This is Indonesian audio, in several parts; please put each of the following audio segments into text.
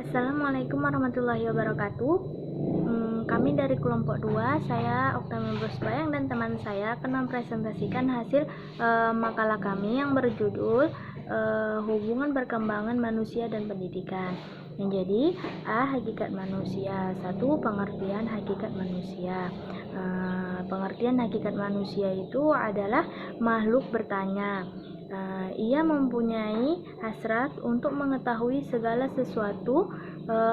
Assalamualaikum warahmatullahi wabarakatuh. Kami dari kelompok 2, saya Oktavia Bosbayang dan teman saya akan mempresentasikan hasil makalah kami yang berjudul Hubungan Perkembangan Manusia dan Pendidikan. Yang jadi hakikat manusia. 1. Pengertian hakikat manusia. Pengertian hakikat manusia itu adalah makhluk bertanya. Ia mempunyai hasrat untuk mengetahui segala sesuatu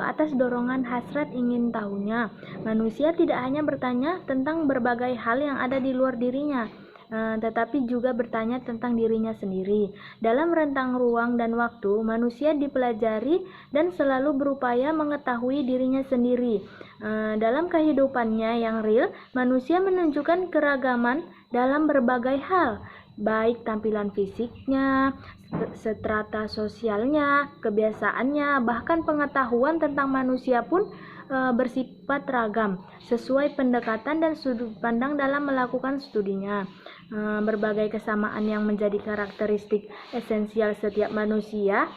atas dorongan hasrat ingin tahunya. Manusia tidak hanya bertanya tentang berbagai hal yang ada di luar dirinya, tetapi juga bertanya tentang dirinya sendiri. Dalam rentang ruang dan waktu, manusia dipelajari dan selalu berupaya mengetahui dirinya sendiri. Dalam kehidupannya yang real, manusia menunjukkan keragaman dalam berbagai hal, baik tampilan fisiknya, strata sosialnya, kebiasaannya, bahkan pengetahuan tentang manusia pun bersifat ragam, sesuai pendekatan dan sudut pandang dalam melakukan studinya. Berbagai kesamaan yang menjadi karakteristik esensial setiap manusia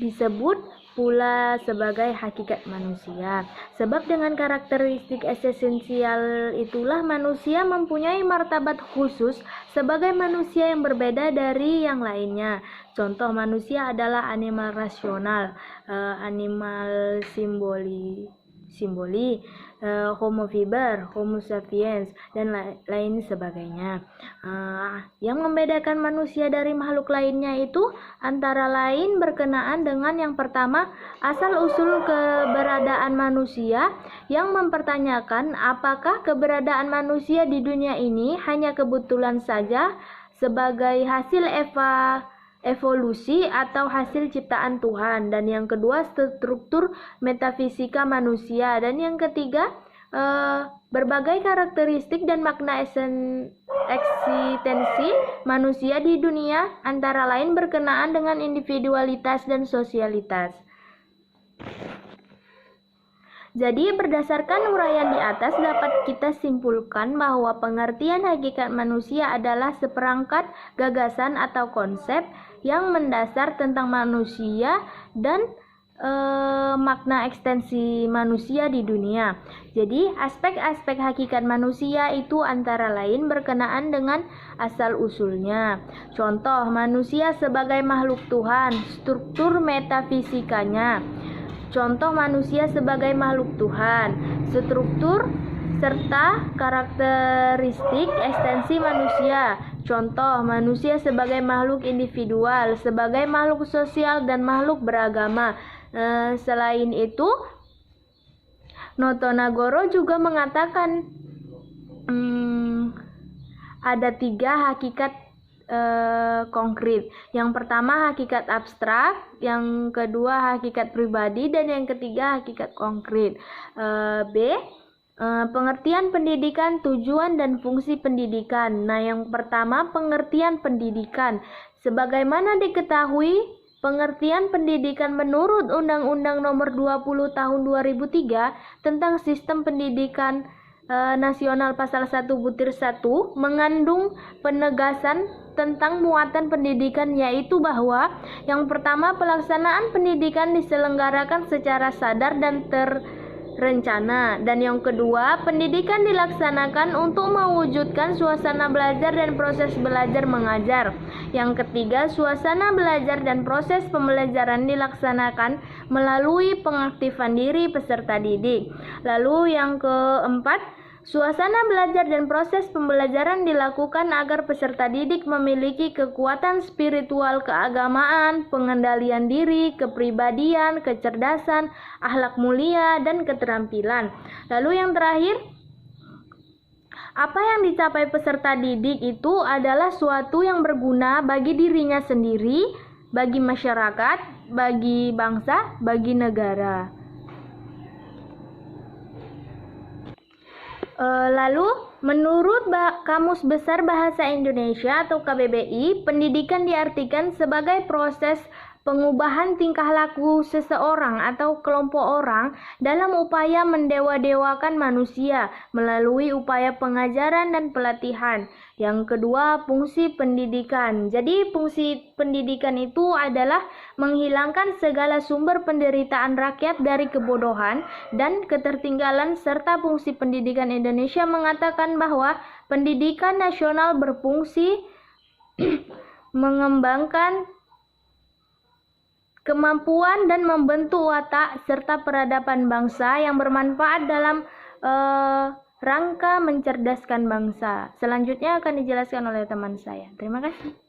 disebut pula sebagai hakikat manusia. Sebab dengan karakteristik esensial itulah manusia mempunyai martabat khusus sebagai manusia yang berbeda dari yang lainnya. Contoh manusia adalah animal rasional, animal simboli, Homo fiber, Homo sapiens, dan lain sebagainya. Yang membedakan manusia dari makhluk lainnya itu antara lain berkenaan dengan yang pertama, asal-usul keberadaan manusia yang mempertanyakan apakah keberadaan manusia di dunia ini hanya kebetulan saja sebagai hasil evolusi atau hasil ciptaan Tuhan, dan yang kedua struktur metafisika manusia, dan yang ketiga berbagai karakteristik dan makna eksistensi manusia di dunia, antara lain berkenaan dengan individualitas dan sosialitas. Jadi berdasarkan uraian di atas dapat kita simpulkan bahwa pengertian hakikat manusia adalah seperangkat gagasan atau konsep yang mendasar tentang manusia dan makna ekstensi manusia di dunia. Jadi aspek-aspek hakikat manusia itu antara lain berkenaan dengan asal-usulnya. Contoh, manusia sebagai makhluk Tuhan, struktur metafisikanya. Contoh manusia sebagai makhluk Tuhan, struktur serta karakteristik ekstensi manusia. Contoh manusia sebagai makhluk individual, sebagai makhluk sosial dan makhluk beragama. Selain itu, Notonagoro juga mengatakan ada 3 hakikat konkret. Yang pertama hakikat abstrak, yang kedua hakikat pribadi, dan yang ketiga hakikat konkret. Pengertian pendidikan, tujuan dan fungsi pendidikan. Nah, yang pertama pengertian pendidikan. Sebagaimana diketahui, pengertian pendidikan menurut Undang-Undang Nomor 20 Tahun 2003 tentang Sistem Pendidikan Nasional Pasal 1/1 mengandung penegasan tentang muatan pendidikan, yaitu bahwa yang pertama pelaksanaan pendidikan diselenggarakan secara sadar dan terencana, dan yang kedua pendidikan dilaksanakan untuk mewujudkan suasana belajar dan proses belajar mengajar. Yang ketiga, suasana belajar dan proses pembelajaran dilaksanakan melalui pengaktifan diri peserta didik. Lalu yang keempat, suasana belajar dan proses pembelajaran dilakukan agar peserta didik memiliki kekuatan spiritual keagamaan, pengendalian diri, kepribadian, kecerdasan, akhlak mulia, dan keterampilan. Lalu yang terakhir, apa yang dicapai peserta didik itu adalah suatu yang berguna bagi dirinya sendiri, bagi masyarakat, bagi bangsa, bagi negara. Lalu, menurut Kamus Besar Bahasa Indonesia atau KBBI, pendidikan diartikan sebagai proses pengubahan tingkah laku seseorang atau kelompok orang dalam upaya mendewa-dewakan manusia melalui upaya pengajaran dan pelatihan. Yang kedua, fungsi pendidikan. Jadi, fungsi pendidikan itu adalah menghilangkan segala sumber penderitaan rakyat dari kebodohan dan ketertinggalan, serta fungsi pendidikan Indonesia mengatakan bahwa pendidikan nasional berfungsi mengembangkan kemampuan dan membentuk watak serta peradaban bangsa yang bermanfaat dalam rangka mencerdaskan bangsa. Selanjutnya akan dijelaskan oleh teman saya. Terima kasih.